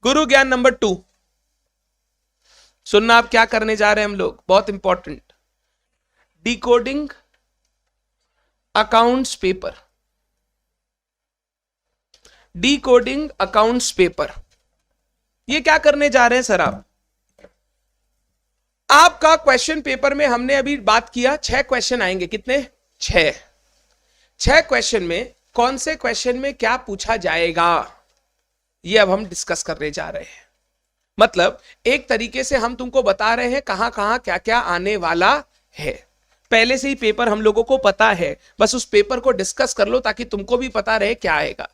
गुरु ज्ञान नंबर 2, सुनना आप क्या करने जा रहे हैं हम लोग, बहुत important, decoding accounts paper. Decoding accounts paper, ये क्या करने जा रहे हैं सर आप? आपका क्वेश्चन पेपर में हमने अभी बात किया 6 क्वेश्चन आएंगे, कितने? 6 क्वेश्चन में कौन से क्वेश्चन में क्या पूछा जाएगा, ये अब हम डिस्कस करने जा रहे हैं। मतलब एक तरीके से हम तुमको बता रहे हैं कहां कहां क्या क्या आने वाला है। पहले से ही पेपर हम लोगों को पता है, बस उस पेपर को डिस्कस कर लो ताकि तुमको भी पता रहे क्या आएगा।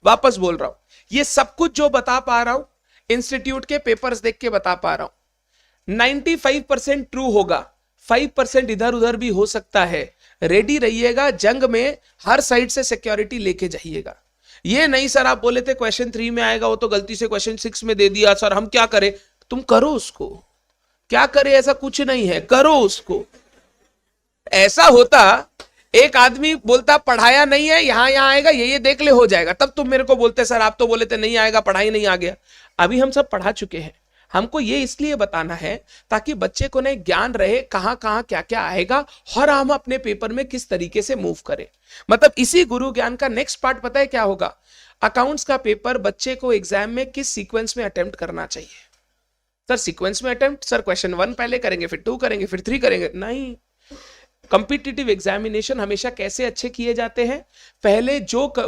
वापस बोल रहा हूं, ये सब कुछ जो बता पा रहा हूं इंस्टीट्यूट के पेपर्स देख के बता पा रहा हूं। 95% ट्रू होगा, 5% इधर उधर भी हो सकता है। रेडी रहिएगा, जंग में हर साइड से सिक्योरिटी लेके जाइएगा। ये नहीं सर आप बोले थे क्वेश्चन 3 में आएगा, वो तो गलती से क्वेश्चन 6 में दे दिया, सर हम क्या करें? तुम करो उसको, क्या करे, ऐसा कुछ नहीं है, करो उसको। ऐसा होता एक आदमी बोलता पढ़ाया नहीं है, यहां आएगा, ये देख ले हो जाएगा, तब तुम मेरे को बोलते सर आप तो बोले थे नहीं आएगा, पढ़ाई नहीं आ गया। अभी हम सब पढ़ा चुके हैं, हमको ये इसलिए बताना है ताकि बच्चे को नहीं ज्ञान रहे कहां कहां क्या क्या आएगा और हम अपने पेपर में किस तरीके से मूव करें। मतलब इसी गुरु ज्ञान का नेक्स्ट पार्ट पता है क्या होगा? अकाउंट्स का पेपर बच्चे को एग्जाम में किस सीक्वेंस में अटेम्प्ट करना चाहिए। सर सीक्वेंस में अटेम्प्ट, सर क्वेश्चन 1 पहले करेंगे, फिर 2 करेंगे, फिर 3 करेंगे, नहीं। कॉम्पिटिटिव एग्जामिनेशन हमेशा कैसे अच्छे किए जाते हैं? पहले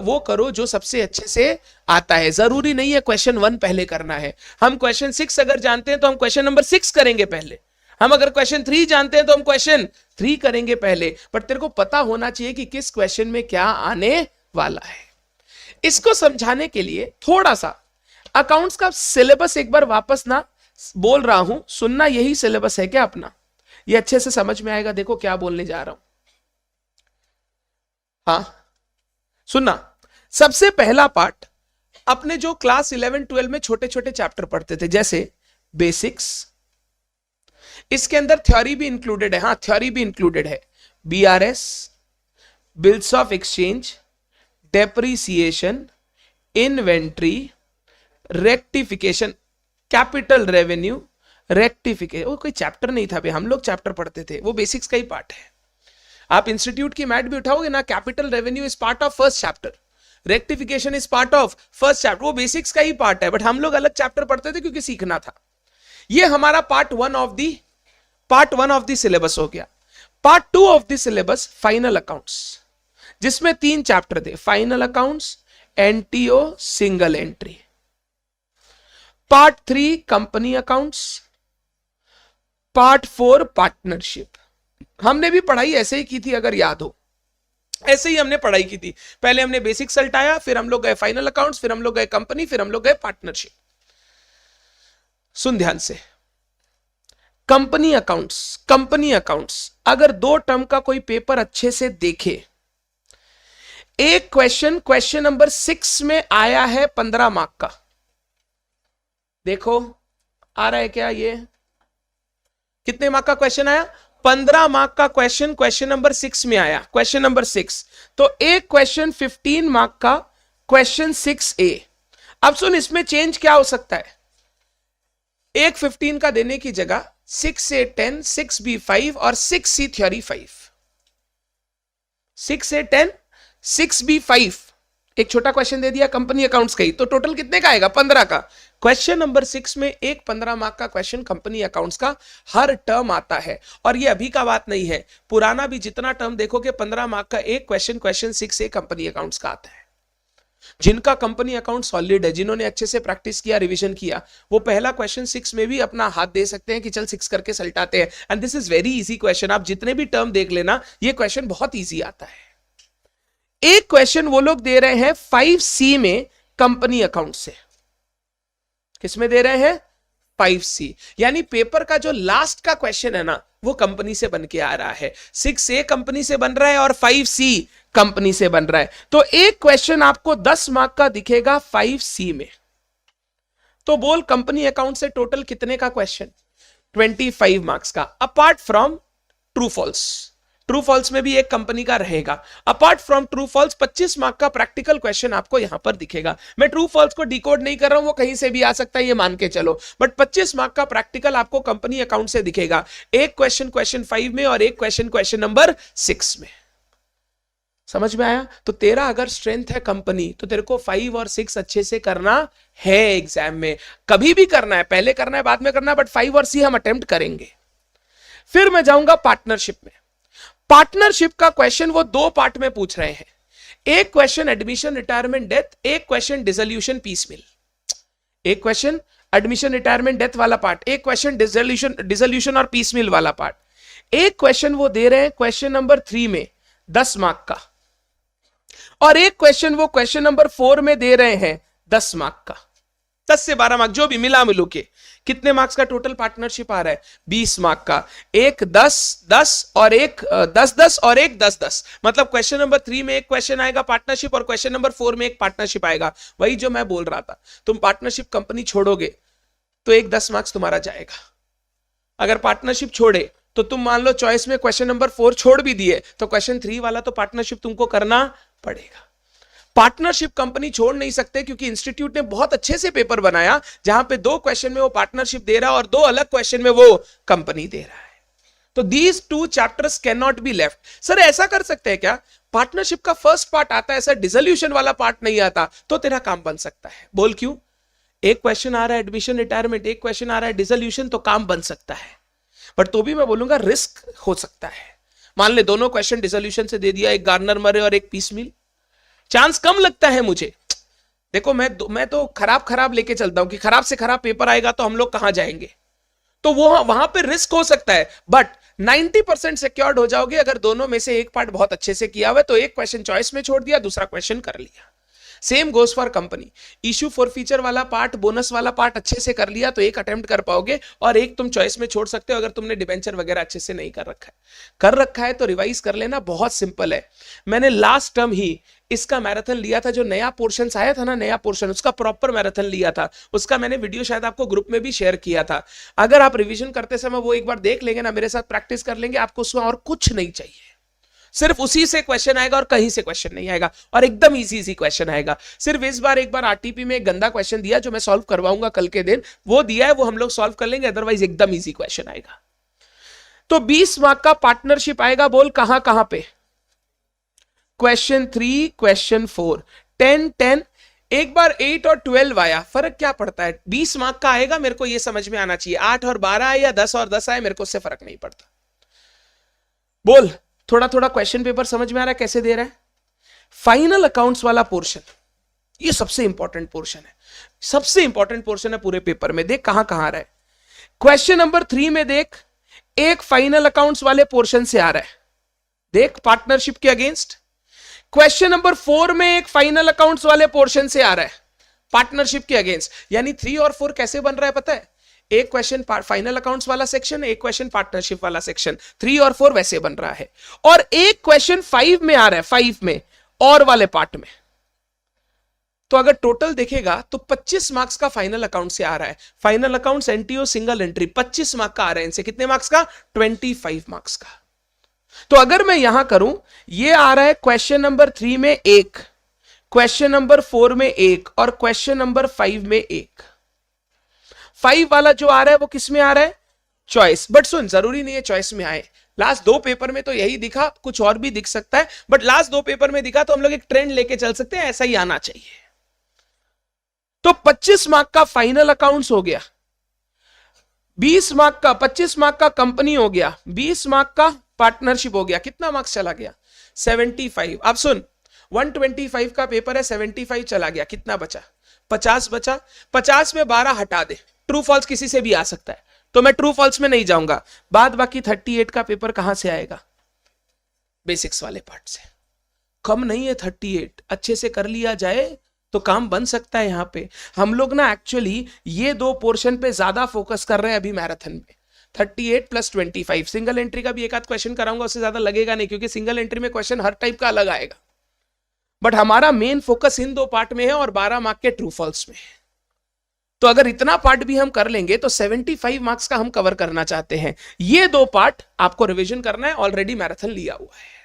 वो करो जो सबसे अच्छे से आता है। जरूरी नहीं है क्वेश्चन 1 पहले करना है। हम क्वेश्चन 6 अगर जानते हैं तो हम क्वेश्चन नंबर 6 करेंगे पहले। हम अगर क्वेश्चन 3 जानते हैं तो हम क्वेश्चन 3 करेंगे पहले। पर तेरे को पता होना चाहिए कि किस क्वेश्चन में क्या आने वाला है। इसको समझाने के लिए थोड़ा सा अकाउंट्स का सिलेबस एक बार वापस ना बोल रहा हूं, सुनना। यही सिलेबस है क्या अपना? ये अच्छे से समझ में आएगा। देखो क्या बोलने जा रहा हूं, हाँ सुनना। सबसे पहला पार्ट, अपने जो क्लास 11-12 में छोटे छोटे चैप्टर पढ़ते थे, जैसे बेसिक्स, इसके अंदर थ्योरी भी इंक्लूडेड है। हाँ थ्योरी भी इंक्लूडेड है। BRS, bills of exchange, depreciation, inventory, rectification, capital revenue, rectification. वो कोई चैप्टर नहीं था भाई, हम लोग चैप्टर पढ़ते थे, वो बेसिक्स का ही पार्ट है। आप इंस्टीट्यूट की मैट भी उठाओगे ना, capital revenue is part of first chapter, rectification is part of first chapter, वो बेसिक्स का ही पार्ट है। बट हम लोग अलग चैप्टर पढ़ते थे क्योंकि सीखना था। ये हमारा पार्ट 1 ऑफ द सिलेबस हो गया। Part 2 of the syllabus final accounts, जिसमें 3 चैप्टर थे, final accounts, NTO, single entry. Part 3 company accounts, part 4 partnership. हमने भी पढ़ाई ऐसे ही की थी, अगर याद हो, ऐसे ही हमने पढ़ाई की थी। पहले हमने बेसिक सल्टाया, फिर हम लोग गए फाइनल अकाउंट्स, फिर हम लोग गए कंपनी, फिर हम लोग गए पार्टनरशिप। सुन ध्यान से, कंपनी अकाउंट्स अगर 2 टर्म का कोई पेपर अच्छे से देखे, एक क्वेश्चन नंबर 6 में आया है 15 मार्क का। देखो आ रहा है क्या? ये कितने मार्क का क्वेश्चन आया? 15 मार्क का क्वेश्चन नंबर 6 में आया, क्वेश्चन नंबर 6। तो एक क्वेश्चन 15 मार्क का, क्वेश्चन 6A। अब सुन, इसमें चेंज क्या हो सकता है? एक 15 का देने की जगह 6A 10, 6B 5 और 6C थ्योरी 5। 6A 10, 6B 5, एक छोटा क्वेश्चन दे दिया कंपनी अकाउंट्स का ही, तो टोटल कितने का आएगा? 15 का। क्वेश्चन नंबर 6 में एक 15 मार्क का क्वेश्चन कंपनी अकाउंट्स का हर टर्म आता है। और ये अभी का बात नहीं है, पुराना भी जितना टर्म देखोगे 15 मार्क का एक क्वेश्चन 6A कंपनी अकाउंट्स का आता है। जिनका कंपनी अकाउंट सॉलिड है, जिन्होंने अच्छे से प्रैक्टिस किया, रिवीजन किया, वो पहला क्वेश्चन 6 में भी अपना हाथ दे सकते हैं कि चल 6 करके सल्टाते हैं। And this is very easy question. आप जितने भी टर्म देख लेना, ये क्वेश्चन बहुत इजी आता है। एक क्वेश्चन वो लोग दे रहे हैं 5C में कंपनी अकाउंट से। किसमें दे रहे हैं? 5C। यानी पेपर का जो लास्ट का क्वेश्चन है ना, वो कंपनी से बन के आ रहा है। 6A कंपनी से बन रहा है और 5C कंपनी से बन रहा है। तो एक क्वेश्चन आपको 10 मार्क का दिखेगा 5C में। तो बोल कंपनी अकाउंट से टोटल कितने का क्वेश्चन? 25 मार्क्स का, apart from true false. True false में भी एक कंपनी का रहेगा। Apart from true false 25 mark का प्रैक्टिकल क्वेश्चन आपको यहां पर दिखेगा। मैं ट्रू फॉल्स को डिकोड नहीं कर रहा हूं, वो कहीं से भी आ सकता है ये मान के चलो, बट 25 मार्क का प्रैक्टिकल आपको कंपनी अकाउंट से दिखेगा। एक क्वेश्चन क्वेश्चन 5 में और एक क्वेश्चन क्वेश्चन नंबर 6 में। समझ में आया? तो तेरा अगर स्ट्रेंथ है कंपनी, तो तेरे को 5 और 6 अच्छे से करना है एग्जाम में। कभी भी करना है, पहले करना है बाद में करना है, बट 5 और 6 हम अटेम्प्ट करेंगे। फिर मैं जाऊंगा पार्टनरशिप में। पार्टनरशिप का क्वेश्चन वो 2 पार्ट में पूछ रहे हैं। एक क्वेश्चन एडमिशन रिटायरमेंट डेथ, एक क्वेश्चन डिसोल्यूशन पीसमिल। एक क्वेश्चन एडमिशन रिटायरमेंट डेथ वाला पार्ट, एक क्वेश्चन डिसोल्यूशन और पीसमिल वाला पार्ट। एक क्वेश्चन वो दे रहे हैं क्वेश्चन नंबर 3 में 10 मार्क का, और एक क्वेश्चन वो क्वेश्चन नंबर 4 में दे रहे हैं 10 मार्क का। 10 से 12 मार्क जो भी मिला मिलू के कितने मार्क्स का टोटल पार्टनरशिप आ रहा है? 20 मार्क का। एक 10-10 और एक 10-10 और एक 10-10, मतलब क्वेश्चन नंबर 3 में एक क्वेश्चन आएगा पार्टनरशिप और क्वेश्चन नंबर 4 में एक पार्टनरशिप आएगा। वही जो मैं बोल रहा था, तुम पार्टनरशिप कंपनी छोड़ोगे तो एक 10 मार्क्स तुम्हारा जाएगा। अगर पार्टनरशिप छोड़े तो तुम मान लो चॉइस में क्वेश्चन नंबर 4 छोड़ भी दिए, तो क्वेश्चन 3 वाला तो पार्टनरशिप तुमको करना पड़ेगा। पार्टनरशिप कंपनी छोड़ नहीं सकते, क्योंकि इंस्टीट्यूट ने बहुत अच्छे से पेपर बनाया जहां पे 2 क्वेश्चन में वो पार्टनरशिप दे रहा है और 2 अलग क्वेश्चन में वो कंपनी दे रहा है। तो these 2 chapters can not be left. Sir ऐसा कर सकते हैं क्या, पार्टनरशिप का फर्स्ट पार्ट आता है, सर डिसोल्यूशन वाला पार्ट नहीं आता, तो तेरा काम बन सकता है। बोल क्यों? एक क्वेश्चन आ रहा है एडमिशन रिटायरमेंट, एक क्वेश्चन आ रहा है डिसोल्यूशन, तो काम बन सकता है। बट तो भी मैं बोलूंगा रिस्क हो सकता है। मान ले दोनों क्वेश्चन डिसोल्यूशन से दे दिया, एक गार्नर मरे और एक पीसमिल, चांस कम लगता है मुझे। देखो मैं तो खराब लेके चलता हूं कि खराब से खराब पेपर आएगा तो हम लोग कहां जाएंगे, तो वो वहां पे रिस्क हो सकता है, बट 90% सिक्योर्ड हो जाओगे अगर दोनों में से एक पार्ट बहुत अच्छे से किया हुआ है। तो एक क्वेश्चन चॉइस में छोड़ दिया, दूसरा क्वेश्चन कर लिया। Same goes for company. Issue for feature वाला पार्ट, बोनस वाला पार्ट अच्छे से कर लिया तो एक अटेम्प्ट कर पाओगे, और एक तुम चॉइस में छोड़ सकते हो अगर तुमने डिबेंचर वगैरह अच्छे से नहीं कर रखा है तो रिवाइज कर लेना, बहुत सिंपल है। मैंने लास्ट टर्म ही इसका मैराथन लिया था, जो नया पोर्शन आया था ना, नया पोर्शन, उसका प्रॉपर मैराथन लिया था। उसका मैंने वीडियो शायद आपको ग्रुप में भी शेयर किया था। अगर आप रिवीजन करते समय वो एक बार देख लेंगे ना, मेरे साथ प्रैक्टिस कर लेंगे, आपको उसमें और कुछ नहीं चाहिए, सिर्फ उसी से क्वेश्चन आएगा और कहीं से क्वेश्चन नहीं आएगा, और एकदम इजी क्वेश्चन आएगा। सिर्फ इस बार एक बार आरटीपी में एक गंदा क्वेश्चन दिया जो मैं सॉल्व करवाऊंगा कल के दिन, वो दिया है, वो हम लोग सॉल्व कर लेंगे, अदरवाइज एकदम इजी क्वेश्चन आएगा। तो 20 मार्क का पार्टनरशिप आएगा, बोल कहां कहां पे? Question 3, question 4, 10-10। एक बार 8 और 12 आया, फर्क क्या पड़ता है? 20 मार्क का आएगा, मेरे को यह समझ में आना चाहिए 8 और 12 आए या 10 और 10 आए, मेरे को उससे फर्क नहीं पड़ता। बोल थोड़ा थोड़ा क्वेश्चन पेपर समझ में आ रहा है कैसे दे रहा है? फाइनल अकाउंट्स वाला पोर्शन, ये सबसे इंपॉर्टेंट पोर्शन है, सबसे इंपॉर्टेंट पोर्शन है पूरे पेपर में। देख कहां कहां आ रहा है। क्वेश्चन नंबर 3 में देख, एक फाइनल अकाउंट्स वाले पोर्शन से आ रहा है, देख पार्टनरशिप के अगेंस्ट। क्वेश्चन नंबर 4 में एक फाइनल अकाउंट्स वाले पोर्शन से आ रहा है पार्टनरशिप के अगेंस्ट। यानी 3 और 4 कैसे बन रहा है पता है? एक क्वेश्चन फाइनल अकाउंट्स वाला सेक्शन, एक क्वेश्चन पार्टनरशिप वाला सेक्शन। 3 और 4 वैसे बन रहा है, और एक क्वेश्चन 5 में आ रहा है, 5 में और वाले पार्ट में। तो अगर टोटल देखेगा तो 25 मार्क्स का फाइनल अकाउंट से आ रहा है। Final accounts NTO single entry 25 marks का आ रहा है, इनसे कितने मार्क्स का? 25 मार्क्स का। तो अगर मैं यहां करूं, ये आ रहा है क्वेश्चन नंबर 3 में 1, क्वेश्चन नंबर 4 में 1 और क्वेश्चन नंबर 5 में 1। 5 वाला जो आ रहा है वो किस में आ रहा है? चॉइस। बट सुन, जरूरी नहीं है चॉइस में आए, लास्ट 2 पेपर में तो यही दिखा, कुछ और भी दिख सकता है, बट लास्ट 2 पेपर में दिखा तो हम लोग एक ट्रेंड लेके चल सकते हैं, ऐसा ही आना चाहिए। तो 25 मार्क का फाइनल अकाउंट्स हो गया, 20 मार्क का, 25 मार्क का कंपनी हो गया, 20 मार्क का पार्टनरशिप हो गया। कितना मार्क्स चला गया? 75। अब सुन, 125 का पेपर है, 75 चला गया, कितना बचा? 50 बचा। 50 में 12 हटा दे, ट्रू फॉल्स किसी से भी आ सकता है, तो मैं ट्रू फॉल्स में नहीं जाऊंगा। बाद बाकी 38 का पेपर कहां से आएगा? बेसिक्स वाले पार्ट से। कम नहीं है 38, अच्छे से कर लिया जाए तो काम बन सकता है। यहां पे हम लोग ना एक्चुअली ये 2 पोर्शन पे ज्यादा फोकस कर रहे हैं अभी मैराथन में। 38 + 25, सिंगल एंट्री का भी एक आध क्वेश्चन कराऊंगा, उससे ज्यादा लगेगा नहीं, क्योंकि सिंगल एंट्री में क्वेश्चन हर टाइप का अलग आएगा। बट हमारा मेन फोकस इन 2 पार्ट में है और 12 मार्क के ट्रू फॉल्स में है। तो अगर इतना पार्ट भी हम कर लेंगे तो 75 मार्क्स का हम कवर करना चाहते हैं। ये 2 पार्ट आपको रिवीजन करना है, ऑलरेडी मैराथन लिया हुआ है।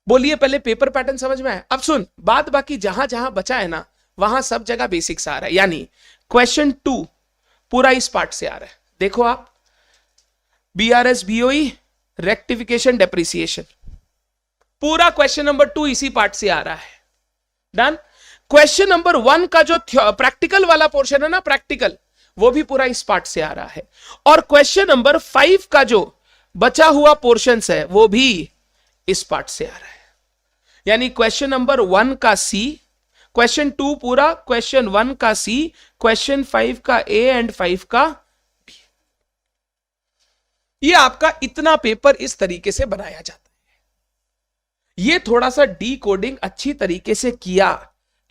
बोलिए पहले पेपर पैटर्न समझ में आया? अब सुन, बाद बाकी जहां जहां बचा है ना, वहां सब जगह बेसिक्स आ रहा है। यानी क्वेश्चन 2 पूरा इस पार्ट से आ रहा है। देखो आप, बीआरएस बीओई रेक्टिफिकेशन डेप्रिसिएशन, पूरा क्वेश्चन नंबर 2 इसी पार्ट से आ रहा है। डन। क्वेश्चन नंबर 1 का जो प्रैक्टिकल वाला पोर्शन है ना, प्रैक्टिकल, वो भी पूरा इस पार्ट से आ रहा है। और क्वेश्चन नंबर 5 का जो बचा हुआ पोर्शन है वो भी इस पार्ट से आ रहा है। यानी क्वेश्चन नंबर 1 का सी, क्वेश्चन 2 पूरा, क्वेश्चन 1 का सी, क्वेश्चन 5 का ए एंड 5 का बी। ये आपका इतना पेपर इस तरीके से बनाया जाता है। ये थोड़ा सा डी कोडिंग अच्छी तरीके से किया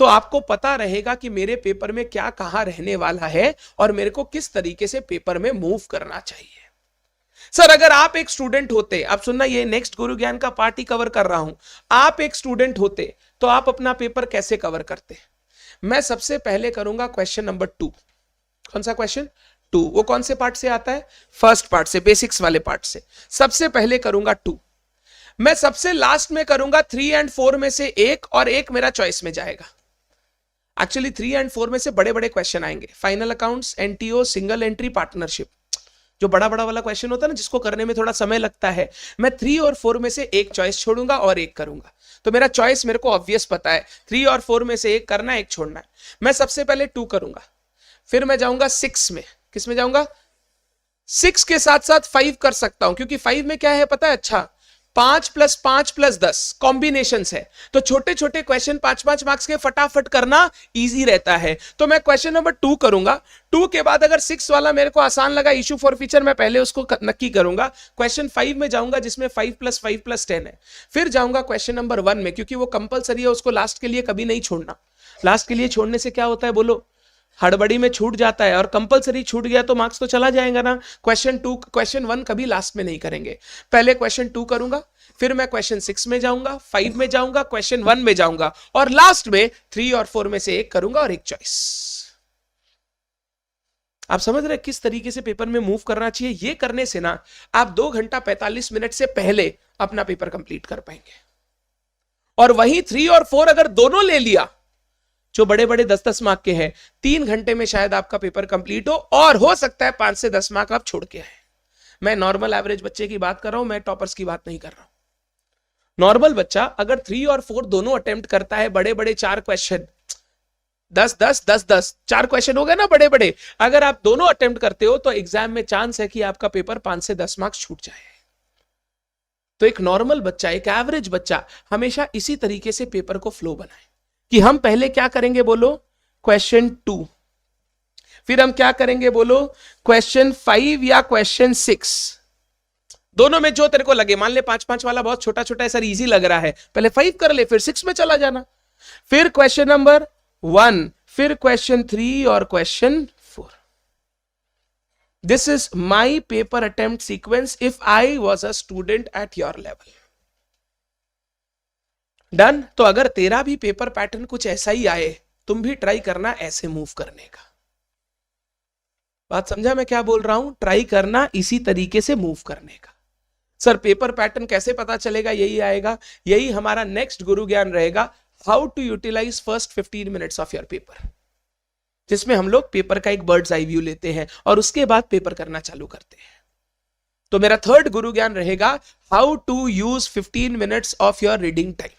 तो आपको पता रहेगा कि मेरे पेपर में क्या कहां रहने वाला है और मेरे को किस तरीके से पेपर में मूव करना चाहिए। सर अगर आप एक स्टूडेंट होते, आप सुनना, ये नेक्स्ट गुरु ज्ञान का पार्ट ही कवर कर रहा हूं, आप एक स्टूडेंट होते तो आप अपना पेपर कैसे कवर करते? मैं सबसे पहले करूंगा क्वेश्चन नंबर 2। कौन सा क्वेश्चन? 2। वो कौन से पार्ट से आता है? फर्स्ट पार्ट से, बेसिक्स वाले पार्ट से। सबसे पहले करूंगा 2। मैं सबसे लास्ट में करूंगा 3 एंड 4 में से एक, और एक मेरा चॉइस में जाएगा। एक्चुअली 3 एंड 4 में से बड़े बड़े क्वेश्चन आएंगे, final accounts, NTO, single entry, partnership, जो बड़ा बड़ा वाला क्वेश्चन होता है ना, जिसको करने में थोड़ा समय लगता है। मैं 3 और 4 में से एक चॉइस छोड़ूंगा और एक करूंगा। तो मेरा चॉइस मेरे को ऑब्वियस पता है, 3 और 4 में से एक करना है, एक छोड़ना है। मैं सबसे पहले 2 करूंगा, फिर मैं जाऊंगा 6 में। किस में जाऊंगा? 6 के साथ साथ 5 कर सकता हूं, क्योंकि 5 में क्या है पता है? अच्छा, 5 + 5 + 10 कॉम्बिनेशन है, तो छोटे छोटे क्वेश्चन 5-5 मार्क्स के फटाफट करना इजी रहता है। तो मैं क्वेश्चन नंबर 2 करूंगा। 2 के बाद अगर 6 वाला मेरे को आसान लगा, इशू फॉर फीचर, मैं पहले उसको नक्की करूंगा। क्वेश्चन 5 में जाऊंगा जिसमें 5 + 5 + 10 है। फिर जाऊंगा क्वेश्चन नंबर 1 में, क्योंकि वो कंपलसरी है, उसको लास्ट के लिए कभी नहीं छोड़ना। लास्ट के लिए छोड़ने से क्या होता है बोलो? हड़बड़ी में छूट जाता है, और कंपलसरी छूट गया तो मार्क्स तो चला जाएगा ना। क्वेश्चन 1 कभी लास्ट में नहीं करेंगे। पहले क्वेश्चन 2 करूंगा, फिर मैं क्वेश्चन 6 में जाऊंगा, 5 में जाऊंगा, क्वेश्चन 1 में जाऊंगा, और लास्ट में 3 और 4 में से एक करूंगा और एक चॉइस। आप समझ रहे किस तरीके से पेपर में मूव करना चाहिए? ये करने से ना आप 2 घंटा 45 मिनट से पहले अपना पेपर कंप्लीट कर पाएंगे। और वहीं 3 और 4 अगर दोनों ले लिया, जो बड़े बड़े 10-10 मार्क के हैं, 3 घंटे में शायद आपका पेपर कंप्लीट हो, और हो सकता है 5 से 10 मार्क आप छोड़ के आए। मैं नॉर्मल एवरेज बच्चे की बात कर रहा हूं, मैं टॉपर्स की बात नहीं कर रहा हूं। नॉर्मल बच्चा अगर 3 और 4 दोनों अटेम्प्ट करता है, बड़े बड़े 4 क्वेश्चन, 10-10-10-10 4 क्वेश्चन हो गए ना बड़े बड़े, अगर आप दोनों अटेम्प्ट करते हो तो एग्जाम में चांस है कि आपका पेपर 5 से 10 मार्क्स छूट जाए। तो एक नॉर्मल बच्चा, एक एवरेज बच्चा हमेशा इसी तरीके से पेपर को फ्लो बनाए कि हम पहले क्या करेंगे बोलो? क्वेश्चन 2, फिर हम क्या करेंगे बोलो? क्वेश्चन 5 या क्वेश्चन 6, दोनों में जो तेरे को लगे। मान ले 5-5 वाला बहुत छोटा छोटा है सर, इजी लग रहा है, पहले 5 कर ले, फिर 6 में चला जाना, फिर क्वेश्चन नंबर 1, फिर क्वेश्चन 3 और question 4। This is my paper attempt sequence if I was a student at your level. Done. तो अगर तेरा भी पेपर पैटर्न कुछ ऐसा ही आए, तुम भी ट्राई करना ऐसे मूव करने का। बात समझा मैं क्या बोल रहा हूं? ट्राई करना इसी तरीके से मूव करने का। सर पेपर पैटर्न कैसे पता चलेगा? यही आएगा, यही हमारा नेक्स्ट गुरु ज्ञान रहेगा, how to utilize first 15 minutes of your paper, जिसमें हम लोग पेपर का एक बर्ड्स आई व्यू लेते हैं और उसके बाद पेपर करना चालू करते हैं। तो मेरा थर्ड गुरु ज्ञान रहेगा how to use 15 minutes of your reading time.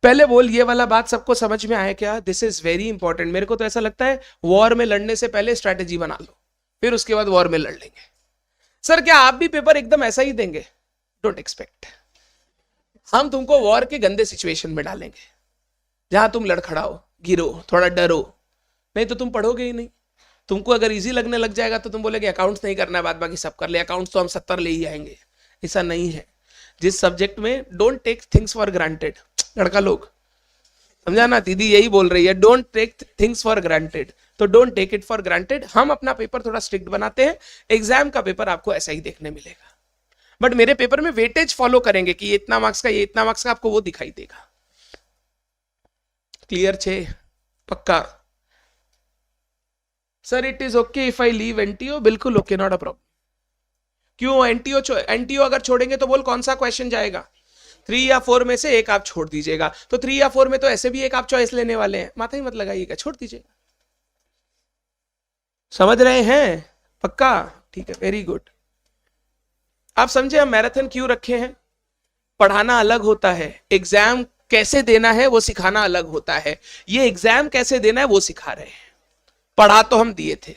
पहले बोल, ये वाला बात सबको समझ में आया क्या? This is very important. मेरे को तो ऐसा लगता है वॉर में लड़ने से पहले स्ट्रैटेजी बना लो, फिर उसके बाद वॉर में लड़ लेंगे। सर क्या आप भी पेपर एकदम ऐसा ही देंगे? Don't expect. हम तुमको वॉर के गंदे सिचुएशन में डालेंगे, जहां तुम लड़खड़ाओ, गिरो, थोड़ा डरो, नहीं तो तुम पढ़ोगे ही नहीं। तुमको अगर इजी लगने लग जाएगा तो तुम बोलेगे अकाउंट्स नहीं करना है, बाद बाकी सब कर ले, अकाउंट्स तो हम 70 ले ही आएंगे। ऐसा नहीं है। जिस सब्जेक्ट में don't take things for granted, लड़का लोग समझा ना, दीदी यही बोल रही है, don't take things for granted, तो don't take it for granted. हम अपना पेपर थोड़ा स्ट्रिक्ट बनाते हैं, एग्जाम का पेपर आपको ऐसा ही देखने मिलेगा, बट मेरे पेपर में वेटेज फॉलो करेंगे कि ये इतना मार्क्स का, ये इतना मार्क्स का, आपको वो दिखाई देगा। क्लियर छे? पक्का? Sir it is okay if I leave NTO, बिल्कुल ओके, नॉट अ प्रॉब्लम। क्यों एनटीओ अगर छोड़ेंगे तो बोल कौन सा क्वेश्चन जाएगा? 3 या 4 में से एक आप छोड़ दीजिएगा। तो 3 या 4 में तो ऐसे भी एक आप चॉइस लेने वाले हैं, माथा ही मत लगाइएगा, छोड़ दीजिएगा। समझ रहे हैं? पक्का? ठीक है, वेरी गुड। आप समझे हम मैराथन क्यों रखे हैं? पढ़ाना अलग होता है, एग्जाम कैसे देना है वो सिखाना अलग होता है। ये एग्जाम कैसे देना है वो सिखा रहे हैं, पढ़ा तो हम दिए थे।